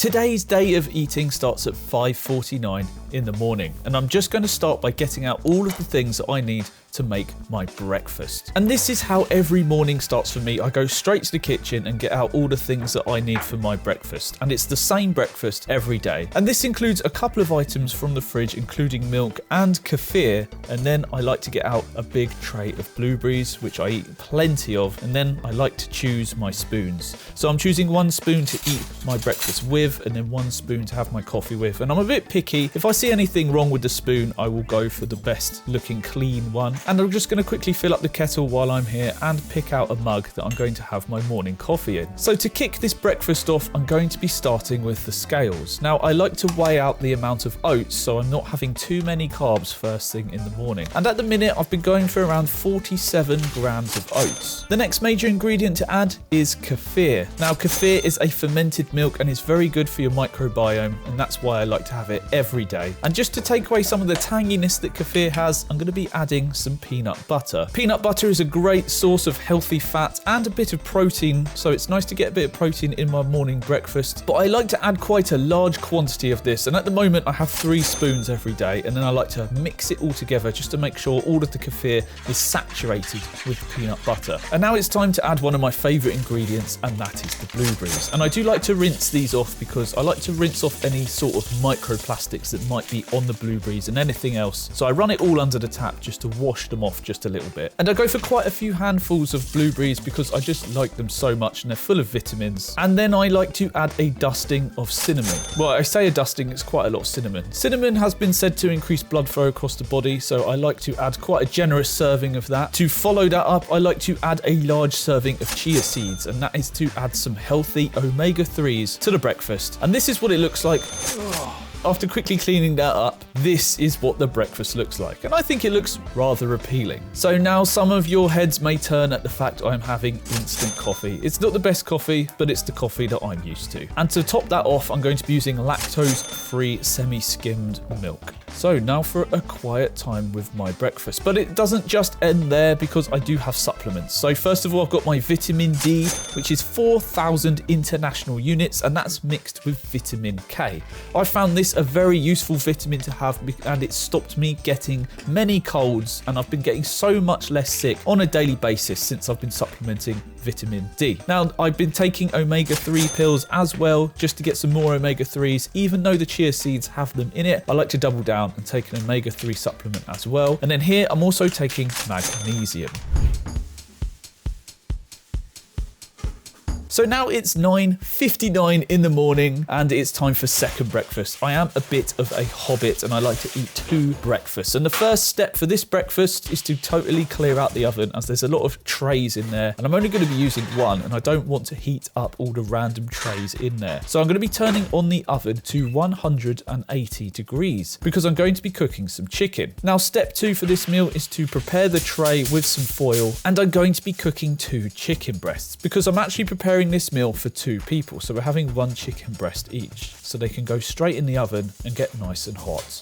Today's day of eating starts at 5:49 in the morning, and I'm just going to start by getting out all of the things that I need to make my breakfast. And this is how every morning starts for me. I go straight to the kitchen and get out all the things that I need for my breakfast. And it's the same breakfast every day. And this includes a couple of items from the fridge, including milk and kefir. And then I like to get out a big tray of blueberries, which I eat plenty of. And then I like to choose my spoons. So I'm choosing one spoon to eat my breakfast with, and then one spoon to have my coffee with. And I'm a bit picky. If I see anything wrong with the spoon, I will go for the best looking clean one. And I'm just going to quickly fill up the kettle while I'm here and pick out a mug that I'm going to have my morning coffee in. So to kick this breakfast off, I'm going to be starting with the scales. Now, I like to weigh out the amount of oats so I'm not having too many carbs first thing in the morning. And at the minute, I've been going for around 47 grams of oats. The next major ingredient to add is kefir. Now, kefir is a fermented milk and is very good for your microbiome, and that's why I like to have it every day. And just to take away some of the tanginess that kefir has, I'm going to be adding some peanut butter. Peanut butter is a great source of healthy fat and a bit of protein, so it's nice to get a bit of protein in my morning breakfast. But I like to add quite a large quantity of this, and at the moment I have 3 spoons every day, and then I like to mix it all together just to make sure all of the kefir is saturated with peanut butter. And now it's time to add one of my favourite ingredients, and that is the blueberries. And I do like to rinse these off because I like to rinse off any sort of microplastics that might be on the blueberries and anything else. So I run it all under the tap just to wash them off just a little bit. And I go for quite a few handfuls of blueberries because I just like them so much and they're full of vitamins. And then I like to add a dusting of cinnamon. Well, I say a dusting, it's quite a lot of cinnamon. Cinnamon has been said to increase blood flow across the body, so I like to add quite a generous serving of that. To follow that up, I like to add a large serving of chia seeds, and that is to add some healthy omega-3s to the breakfast. And this is what it looks like. After quickly cleaning that up, this is what the breakfast looks like. And I think it looks rather appealing. So now some of your heads may turn at the fact I'm having instant coffee. It's not the best coffee, but it's the coffee that I'm used to. And to top that off, I'm going to be using lactose-free semi-skimmed milk. So now for a quiet time with my breakfast. But it doesn't just end there because I do have supplements. So first of all, I've got my vitamin D, which is 4,000 international units, and that's mixed with vitamin K. I found this a very useful vitamin to have, and it stopped me getting many colds, and I've been getting so much less sick on a daily basis since I've been supplementing vitamin D. Now, I've been taking omega-3 pills as well, just to get some more omega-3s. Even though the chia seeds have them in it, I like to double down and take an omega-3 supplement as well. And then here, I'm also taking magnesium. So now it's 9:59 in the morning and it's time for second breakfast. I am a bit of a hobbit and I like to eat 2 breakfasts. And the first step for this breakfast is to totally clear out the oven, as there's a lot of trays in there and I'm only going to be using one, and I don't want to heat up all the random trays in there. So I'm going to be turning on the oven to 180 degrees because I'm going to be cooking some chicken. Now, step 2 for this meal is to prepare the tray with some foil, and I'm going to be cooking 2 chicken breasts because I'm actually preparing this meal for 2 people, so we're having 1 chicken breast each, so they can go straight in the oven and get nice and hot.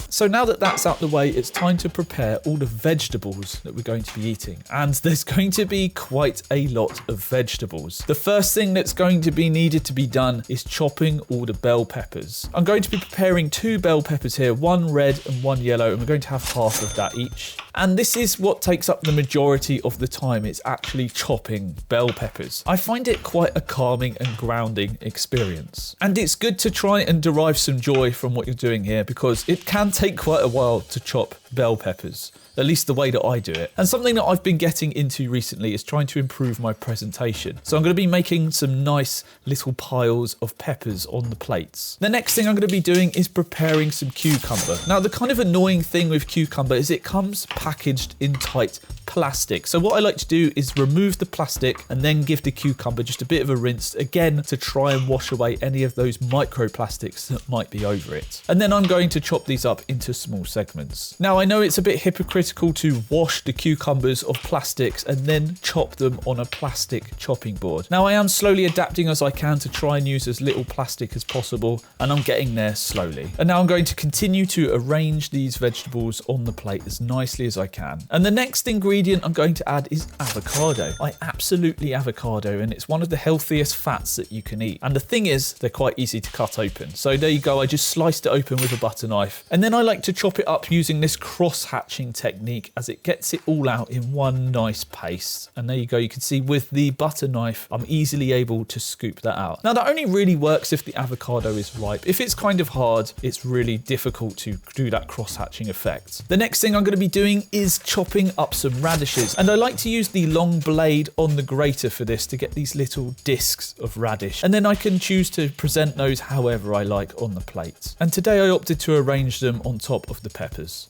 So now that that's out the way, it's time to prepare all the vegetables that we're going to be eating. And there's going to be quite a lot of vegetables. The first thing that's going to be needed to be done is chopping all the bell peppers. I'm going to be preparing 2 bell peppers here, 1 red and 1 yellow, and we're going to have half of that each. And this is what takes up the majority of the time. It's actually chopping bell peppers. I find it quite a calming and grounding experience. And it's good to try and derive some joy from what you're doing here, because it can take quite a while to chop bell peppers. At least the way that I do it. And something that I've been getting into recently is trying to improve my presentation. So I'm going to be making some nice little piles of peppers on the plates. The next thing I'm going to be doing is preparing some cucumber. Now, the kind of annoying thing with cucumber is it comes packaged in tight plastic. So what I like to do is remove the plastic and then give the cucumber just a bit of a rinse, again, to try and wash away any of those microplastics that might be over it. And then I'm going to chop these up into small segments. Now, I know it's a bit hypocritical critical to wash the cucumbers of plastics and then chop them on a plastic chopping board. Now I am slowly adapting as I can to try and use as little plastic as possible, and I'm getting there slowly. And now I'm going to continue to arrange these vegetables on the plate as nicely as I can. And the next ingredient I'm going to add is avocado. I absolutely avocado, and it's one of the healthiest fats that you can eat. And the thing is, they're quite easy to cut open. So there you go, I just sliced it open with a butter knife. And then I like to chop it up using this cross-hatching technique, as it gets it all out in one nice paste. And there you go, you can see with the butter knife, I'm easily able to scoop that out. Now that only really works if the avocado is ripe. If it's kind of hard, it's really difficult to do that cross-hatching effect. The next thing I'm going to be doing is chopping up some radishes. And I like to use the long blade on the grater for this to get these little discs of radish. And then I can choose to present those however I like on the plate. And today I opted to arrange them on top of the peppers.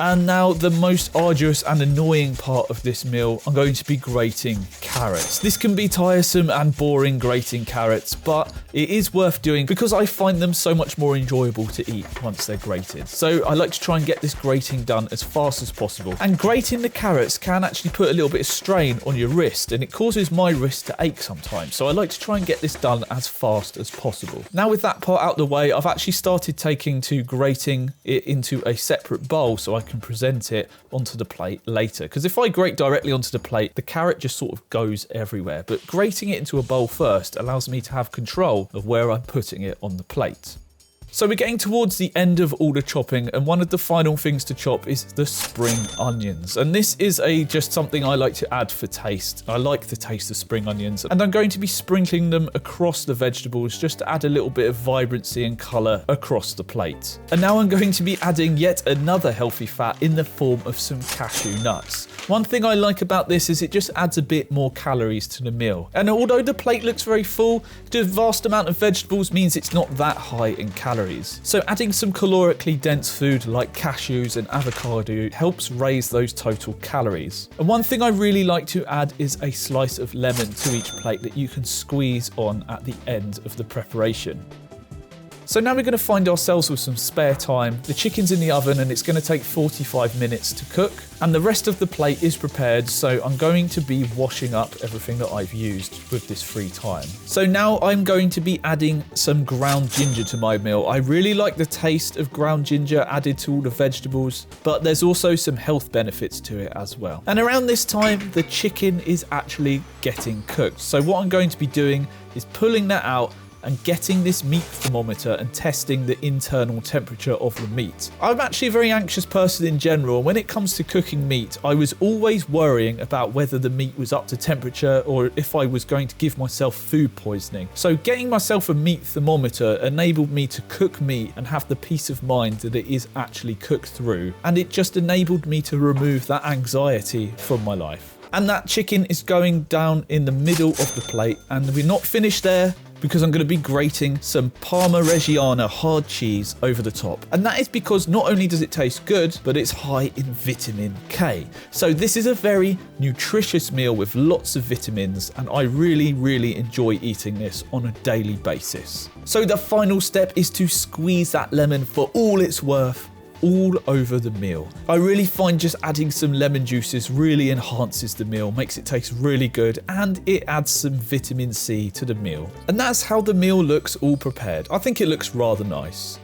And now the most arduous and annoying part of this meal, I'm going to be grating carrots. This can be tiresome and boring, grating carrots, but it is worth doing because I find them so much more enjoyable to eat once they're grated. So I like to try and get this grating done as fast as possible. And grating the carrots can actually put a little bit of strain on your wrist, and it causes my wrist to ache sometimes. So I like to try and get this done as fast as possible. Now with that part out the way, I've actually started taking to grating it into a separate bowl so I can present it onto the plate later. Because if I grate directly onto the plate, the carrot just sort of goes everywhere. But grating it into a bowl first allows me to have control of where I'm putting it on the plate. So we're getting towards the end of all the chopping, and one of the final things to chop is the spring onions. And this is just something I like to add for taste. I like the taste of spring onions, and I'm going to be sprinkling them across the vegetables just to add a little bit of vibrancy and colour across the plate. And now I'm going to be adding yet another healthy fat in the form of some cashew nuts. One thing I like about this is it just adds a bit more calories to the meal. And although the plate looks very full, the vast amount of vegetables means it's not that high in calories. So adding some calorically dense food like cashews and avocado helps raise those total calories. And one thing I really like to add is a slice of lemon to each plate that you can squeeze on at the end of the preparation. So now we're going to find ourselves with some spare time. The chicken's in the oven and it's going to take 45 minutes to cook. And the rest of the plate is prepared, so I'm going to be washing up everything that I've used with this free time. So now I'm going to be adding some ground ginger to my meal. I really like the taste of ground ginger added to all the vegetables, but there's also some health benefits to it as well. And around this time, the chicken is actually getting cooked. So what I'm going to be doing is pulling that out and getting this meat thermometer and testing the internal temperature of the meat. I'm actually a very anxious person in general. When it comes to cooking meat, I was always worrying about whether the meat was up to temperature or if I was going to give myself food poisoning. So getting myself a meat thermometer enabled me to cook meat and have the peace of mind that it is actually cooked through. And it just enabled me to remove that anxiety from my life. And that chicken is going down in the middle of the plate, and we're not finished there, because I'm going to be grating some Parma Reggiana hard cheese over the top. And that is because not only does it taste good, but it's high in vitamin K. So this is a very nutritious meal with lots of vitamins, and I really, really enjoy eating this on a daily basis. So the final step is to squeeze that lemon for all it's worth all over the meal. I really find just adding some lemon juices really enhances the meal, makes it taste really good, and it adds some vitamin C to the meal. And that's how the meal looks all prepared. I think it looks rather nice.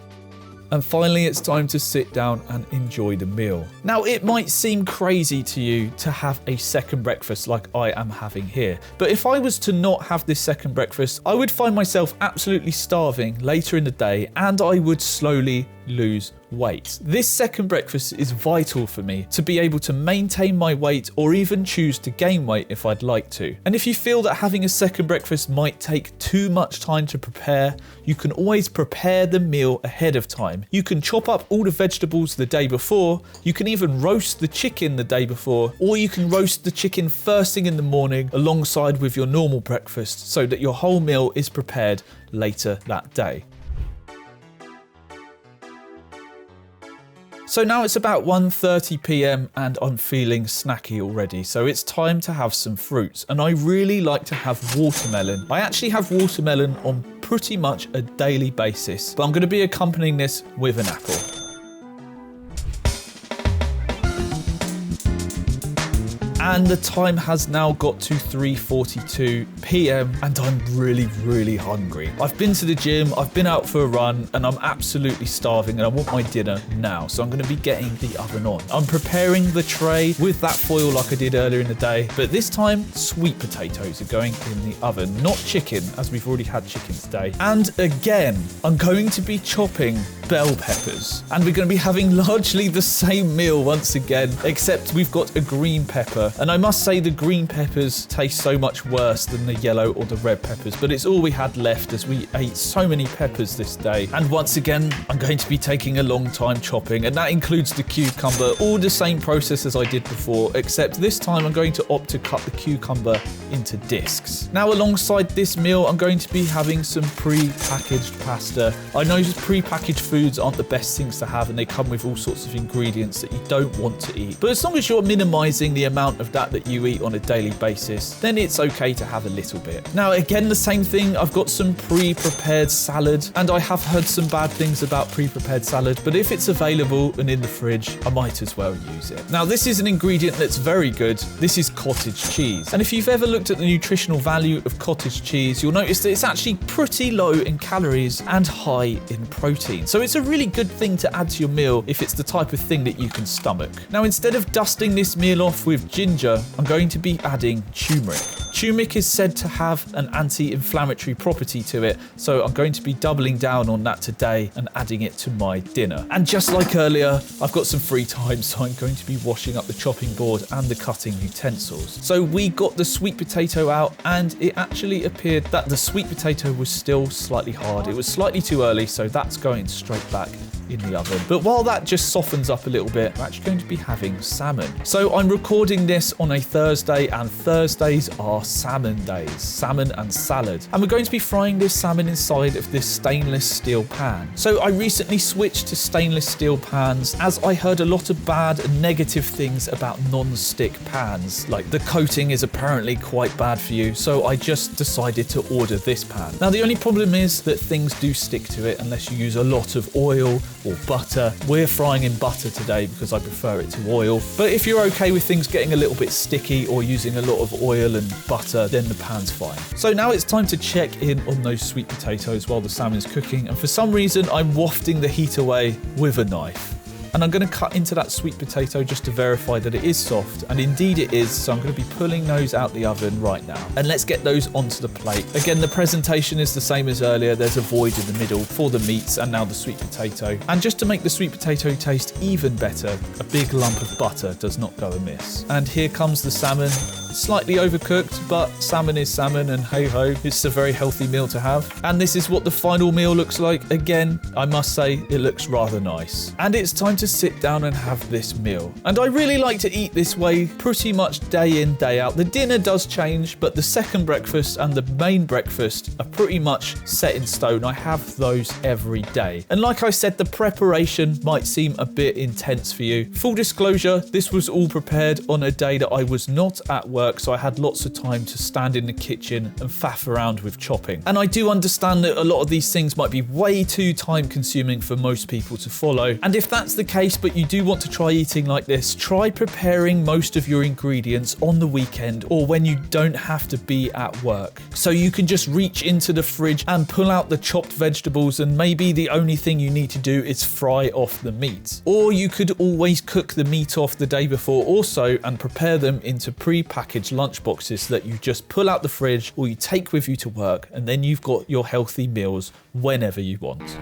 And finally, it's time to sit down and enjoy the meal. Now, it might seem crazy to you to have a second breakfast like I am having here, but if I was to not have this second breakfast, I would find myself absolutely starving later in the day, and I would slowly lose weight. This second breakfast is vital for me to be able to maintain my weight or even choose to gain weight if I'd like to. And if you feel that having a second breakfast might take too much time to prepare, you can always prepare the meal ahead of time. You can chop up all the vegetables the day before, you can even roast the chicken the day before, or you can roast the chicken first thing in the morning alongside with your normal breakfast so that your whole meal is prepared later that day. So now it's about 1:30 p.m. and I'm feeling snacky already, so it's time to have some fruits. And I really like to have watermelon. I actually have watermelon on pretty much a daily basis, but I'm going to be accompanying this with an apple. and the time has now got to 3:42 p.m. and I'm really hungry. I've been to the gym, I've been out for a run, and I'm absolutely starving and I want my dinner now. So I'm going to be getting the oven on. I'm preparing the tray with that foil like I did earlier in the day, but this time sweet potatoes are going in the oven, not chicken, as we've already had chicken today. And again, I'm going to be chopping bell peppers, and we're going to be having largely the same meal once again, except we've got a green pepper, and I must say the green peppers taste so much worse than the yellow or the red peppers, but it's all we had left as we ate so many peppers this day. And once again, I'm going to be taking a long time chopping, and that includes the cucumber, all the same process as I did before, except this time I'm going to opt to cut the cucumber into discs. Now, alongside this meal, I'm going to be having some pre-packaged pasta. I know pre-packaged foods aren't the best things to have, and they come with all sorts of ingredients that you don't want to eat. But as long as you're minimizing the amount of that you eat on a daily basis, then it's okay to have a little bit. Now, again, the same thing. I've got some pre-prepared salad, and I have heard some bad things about pre-prepared salad, but if it's available and in the fridge, I might as well use it. Now, this is an ingredient that's very good. This is cottage cheese. And if you've ever looked at the nutritional value of cottage cheese, you'll notice that it's actually pretty low in calories and high in protein. So it's a really good thing to add to your meal if it's the type of thing that you can stomach. Now, instead of dusting this meal off with ginger, I'm going to be adding turmeric. Turmeric is said to have an anti-inflammatory property to it, so I'm going to be doubling down on that today and adding it to my dinner. And just like earlier, I've got some free time, so I'm going to be washing up the chopping board and the cutting utensils. So we got the sweet potato out, and it actually appeared that the sweet potato was still slightly hard. It was slightly too early, so that's going straight back in the oven. But while that just softens up a little bit, I'm actually going to be having salmon. So I'm recording this on a Thursday, and Thursdays are salmon days, salmon and salad. And we're going to be frying this salmon inside of this stainless steel pan. So I recently switched to stainless steel pans as I heard a lot of bad and negative things about non-stick pans. Like the coating is apparently quite bad for you, so I just decided to order this pan. Now, the only problem is that things do stick to it unless you use a lot of oil or butter. We're frying in butter today because I prefer it to oil. But if you're okay with things getting a little bit sticky or using a lot of oil and butter, then the pan's fine. So now it's time to check in on those sweet potatoes while the salmon's cooking. And for some reason, I'm wafting the heat away with a knife. And I'm going to cut into that sweet potato just to verify that it is soft, and indeed it is, so I'm going to be pulling those out the oven right now. And let's get those onto the plate. Again, the presentation is the same as earlier. There's a void in the middle for the meats and now the sweet potato. And just to make the sweet potato taste even better, a big lump of butter does not go amiss. And here comes the salmon. Slightly overcooked, but salmon is salmon, and hey ho, it's a very healthy meal to have. And this is what the final meal looks like. Again, I must say it looks rather nice. And it's time to sit down and have this meal. And I really like to eat this way pretty much day in, day out. The dinner does change, but the second breakfast and the main breakfast are pretty much set in stone. I have those every day. And like I said, the preparation might seem a bit intense for you. Full disclosure, this was all prepared on a day that I was not at work, so I had lots of time to stand in the kitchen and faff around with chopping. And I do understand that a lot of these things might be way too time consuming for most people to follow. And if that's the case, but you do want to try eating like this, try preparing most of your ingredients on the weekend or when you don't have to be at work. So you can just reach into the fridge and pull out the chopped vegetables, and maybe the only thing you need to do is fry off the meat. Or you could always cook the meat off the day before also and prepare them into pre-packaged lunch boxes that you just pull out the fridge or you take with you to work, and then you've got your healthy meals whenever you want.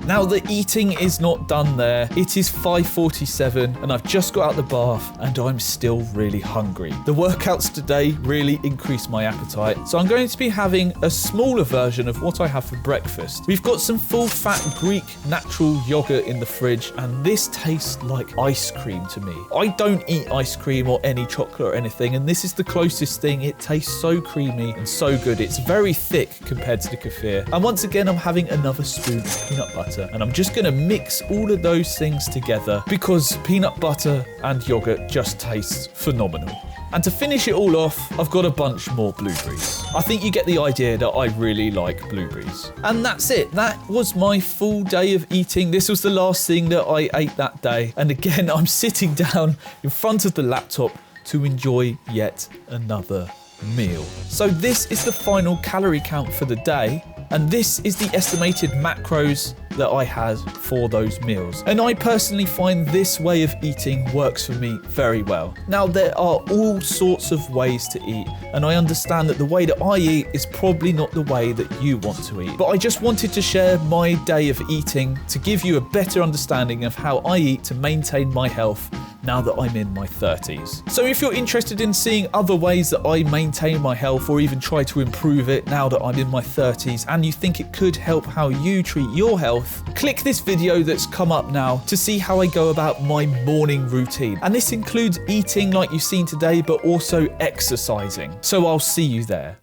Now, the eating is not done there. It is 5:47 and I've just got out the bath and I'm still really hungry. The workouts today really increased my appetite, so I'm going to be having a smaller version of what I have for breakfast. We've got some full-fat Greek natural yogurt in the fridge, and this tastes like ice cream to me. I don't eat ice cream or any chocolate or anything, and this is the closest thing. It tastes so creamy and so good. It's very thick compared to the kefir. And once again, I'm having another spoon of peanut butter. And I'm just going to mix all of those things together because peanut butter and yogurt just tastes phenomenal. And to finish it all off, I've got a bunch more blueberries. I think you get the idea that I really like blueberries. And that's it. That was my full day of eating. This was the last thing that I ate that day. And again, I'm sitting down in front of the laptop to enjoy yet another meal. So this is the final calorie count for the day, and this is the estimated macros that I had for those meals. And I personally find this way of eating works for me very well. Now, there are all sorts of ways to eat, and I understand that the way that I eat is probably not the way that you want to eat. But I just wanted to share my day of eating to give you a better understanding of how I eat to maintain my health now that I'm in my 30s. So if you're interested in seeing other ways that I maintain my health or even try to improve it now that I'm in my 30s, and you think it could help how you treat your health, click this video that's come up now to see how I go about my morning routine. And this includes eating like you've seen today, but also exercising. So I'll see you there.